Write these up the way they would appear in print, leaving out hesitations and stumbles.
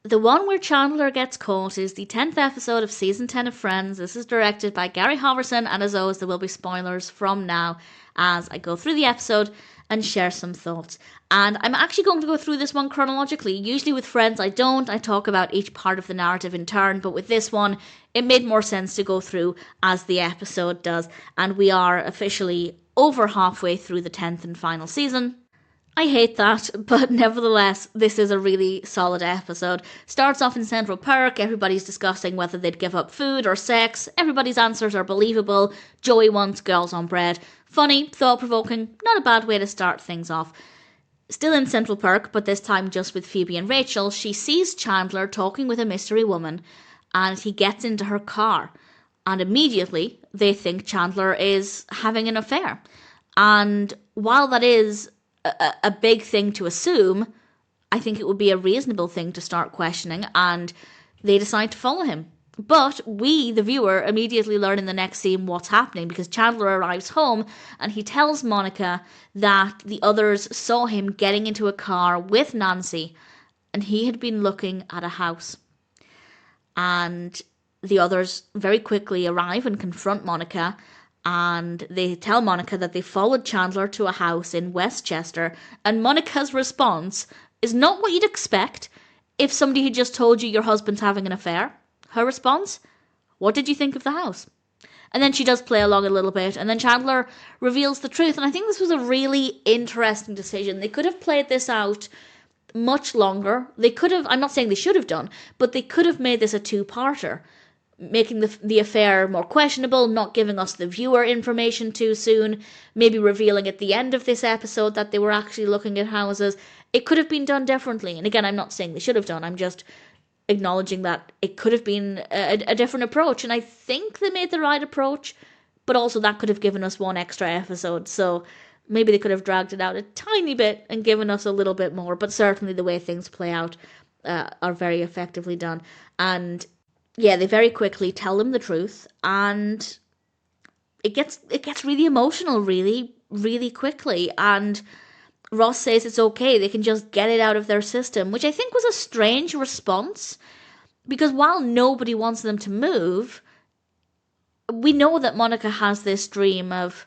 The one where Chandler gets caught is the 10th episode of season 10 of Friends. This is directed by Gary Halvorson, and as always, there will be spoilers from now as I go through the episode and share some thoughts. And I'm actually going to go through this one chronologically. Usually with Friends, I don't. I talk about each part of the narrative in turn, but with this one, it made more sense to go through as the episode does. And we are officially over halfway through the 10th and final season. I hate that, but nevertheless, this is a really solid episode. Starts off in Central Park, everybody's discussing whether they'd give up food or sex. Everybody's answers are believable. Joey wants girls on bread. Funny, thought-provoking, not a bad way to start things off. Still in Central Park, but this time just with Phoebe and Rachel, she sees Chandler talking with a mystery woman, and he gets into her car. And immediately, they think Chandler is having an affair. And while that is a big thing to assume, I think it would be a reasonable thing to start questioning, and they decide to follow him. But we, the viewer, immediately learn in the next scene what's happening, because Chandler arrives home and he tells Monica that the others saw him getting into a car with Nancy and he had been looking at a house. And the others very quickly arrive and confront Monica, and they tell Monica that they followed Chandler to a house in Westchester, and Monica's response is not what you'd expect if somebody had just told you your husband's having an affair. Her response? What did you think of the house? And then she does play along a little bit, and then Chandler reveals the truth, and I think this was a really interesting decision. They could have played this out much longer. They could have, I'm not saying they should have done, but they could have made this a two-parter, making the affair more questionable, not giving us the viewer information too soon, maybe revealing at the end of this episode that they were actually looking at houses. It could have been done differently. And again, I'm not saying they should have done, I'm just acknowledging that it could have been a different approach. And I think they made the right approach, but also that could have given us one extra episode. So maybe they could have dragged it out a tiny bit and given us a little bit more. But certainly the way things play out are very effectively done. And yeah, they very quickly tell them the truth, and it gets really emotional really, really quickly. And Ross says it's okay, they can just get it out of their system, which I think was a strange response, because while nobody wants them to move, we know that Monica has this dream of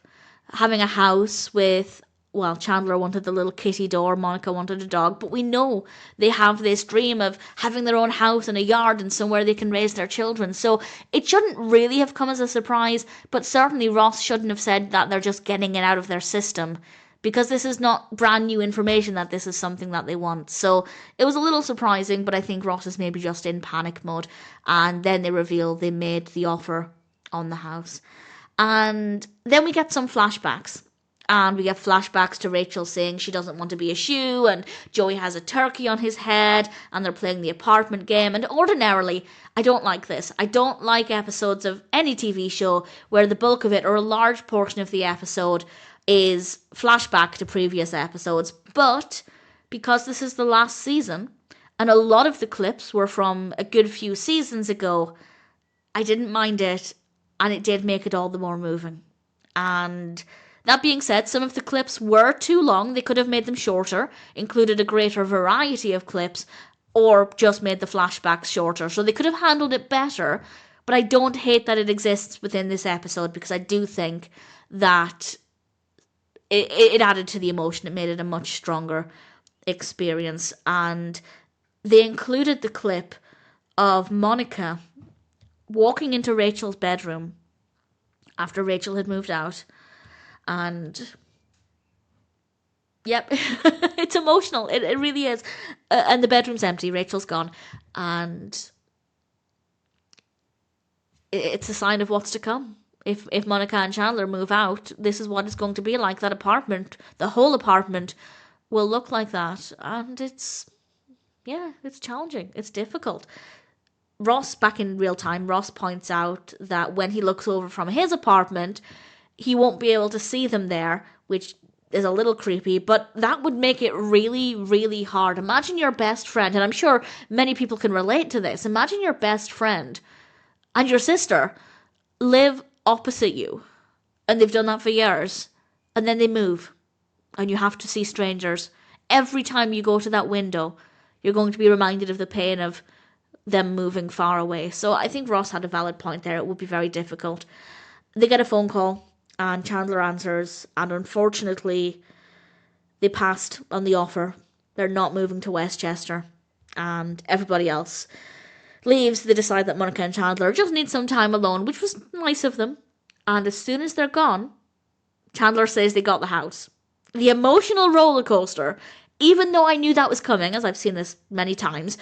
having a house with, well, Chandler wanted the little kitty door, Monica wanted a dog, but we know they have this dream of having their own house and a yard and somewhere they can raise their children. So it shouldn't really have come as a surprise, but certainly Ross shouldn't have said that they're just getting it out of their system, because this is not brand new information that this is something that they want. So it was a little surprising, but I think Ross is maybe just in panic mode. And then they reveal they made the offer on the house. And then we get some flashbacks. And we get flashbacks to Rachel saying she doesn't want to be a shoe, and Joey has a turkey on his head, and they're playing the apartment game. And ordinarily, I don't like this. I don't like episodes of any TV show where the bulk of it, or a large portion of the episode, is flashback to previous episodes. But because this is the last season, and a lot of the clips were from a good few seasons ago, I didn't mind it, and it did make it all the more moving. And that being said, some of the clips were too long. They could have made them shorter, included a greater variety of clips, or just made the flashbacks shorter. So they could have handled it better, but I don't hate that it exists within this episode, because I do think that it added to the emotion. It made it a much stronger experience. And they included the clip of Monica walking into Rachel's bedroom after Rachel had moved out. And yep, it's emotional. It really is. And the bedroom's empty. Rachel's gone. And it's a sign of what's to come. If Monica and Chandler move out, this is what it's going to be like. That apartment, the whole apartment, will look like that. And it's challenging. It's difficult. Ross, back in real time, Ross points out that when he looks over from his apartment, he won't be able to see them there, which is a little creepy, but that would make it really, really hard. Imagine your best friend, and I'm sure many people can relate to this. Imagine your best friend and your sister live opposite you, and they've done that for years, and then they move, and you have to see strangers. Every time you go to that window, you're going to be reminded of the pain of them moving far away. So I think Ross had a valid point there. It would be very difficult. They get a phone call and Chandler answers, and unfortunately they passed on the offer. They're not moving to Westchester, and everybody else leaves. They decide that Monica and Chandler just need some time alone, which was nice of them. And as soon as they're gone, Chandler says they got the house. The emotional roller coaster, even though I knew that was coming, as I've seen this many times,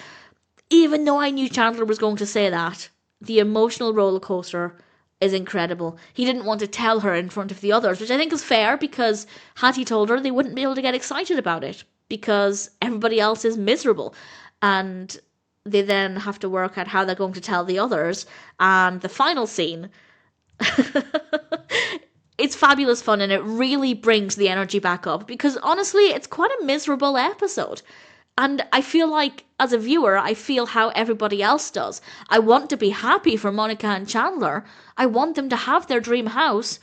even though I knew Chandler was going to say that, the emotional roller coaster is incredible. He didn't want to tell her in front of the others, which I think is fair, because had he told her, they wouldn't be able to get excited about it, because everybody else is miserable. And they then have to work out how they're going to tell the others. And the final scene, it's fabulous fun, and it really brings the energy back up, because honestly, it's quite a miserable episode. And I feel like, as a viewer, I feel how everybody else does. I want to be happy for Monica and Chandler. I want them to have their dream house,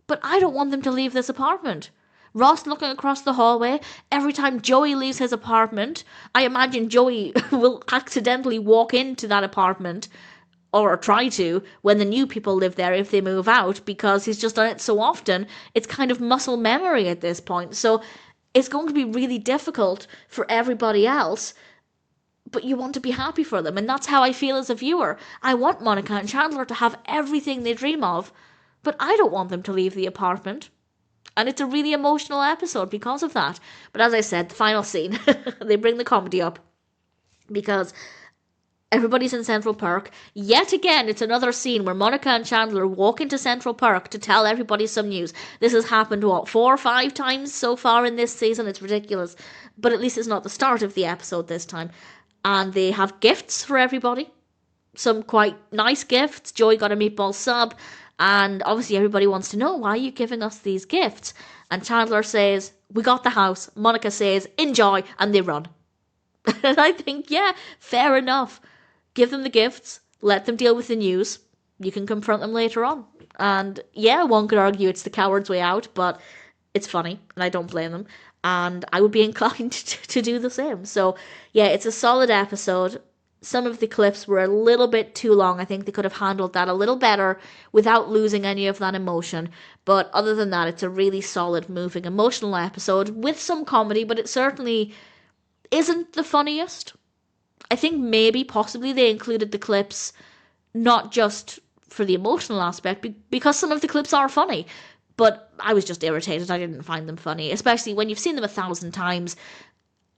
but I don't want them to leave this apartment. Ross looking across the hallway, every time Joey leaves his apartment, I imagine Joey will accidentally walk into that apartment, or try to, when the new people live there if they move out, because he's just done it so often. It's kind of muscle memory at this point. So it's going to be really difficult for everybody else, but you want to be happy for them. And that's how I feel as a viewer. I want Monica and Chandler to have everything they dream of, but I don't want them to leave the apartment. And it's a really emotional episode because of that. But as I said, the final scene, they bring the comedy up, because everybody's in Central Park. Yet again, it's another scene where Monica and Chandler walk into Central Park to tell everybody some news. This has happened, 4 or 5 times so far in this season? It's ridiculous. But at least it's not the start of the episode this time. And they have gifts for everybody. Some quite nice gifts. Joey got a meatball sub. And obviously everybody wants to know, why are you giving us these gifts? And Chandler says, we got the house. Monica says, enjoy. And they run. And I think, yeah, fair enough. Give them the gifts, let them deal with the news. You can confront them later on. And yeah, one could argue it's the coward's way out, but it's funny, and I don't blame them. And I would be inclined to do the same. So yeah, it's a solid episode. Some of the clips were a little bit too long. I think they could have handled that a little better without losing any of that emotion. But other than that, it's a really solid, moving, emotional episode with some comedy, but it certainly isn't the funniest. I think maybe, possibly, they included the clips not just for the emotional aspect, because some of the clips are funny. But I was just irritated. I didn't find them funny, especially when you've seen them 1,000 times.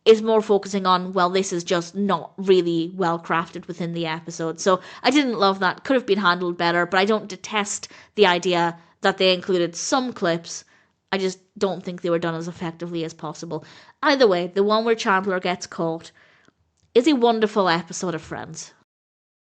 It's more focusing on, well, this is just not really well crafted within the episode. So I didn't love that. Could have been handled better, but I don't detest the idea that they included some clips. I just don't think they were done as effectively as possible. Either way, the one where Chandler gets caught is a wonderful episode of Friends.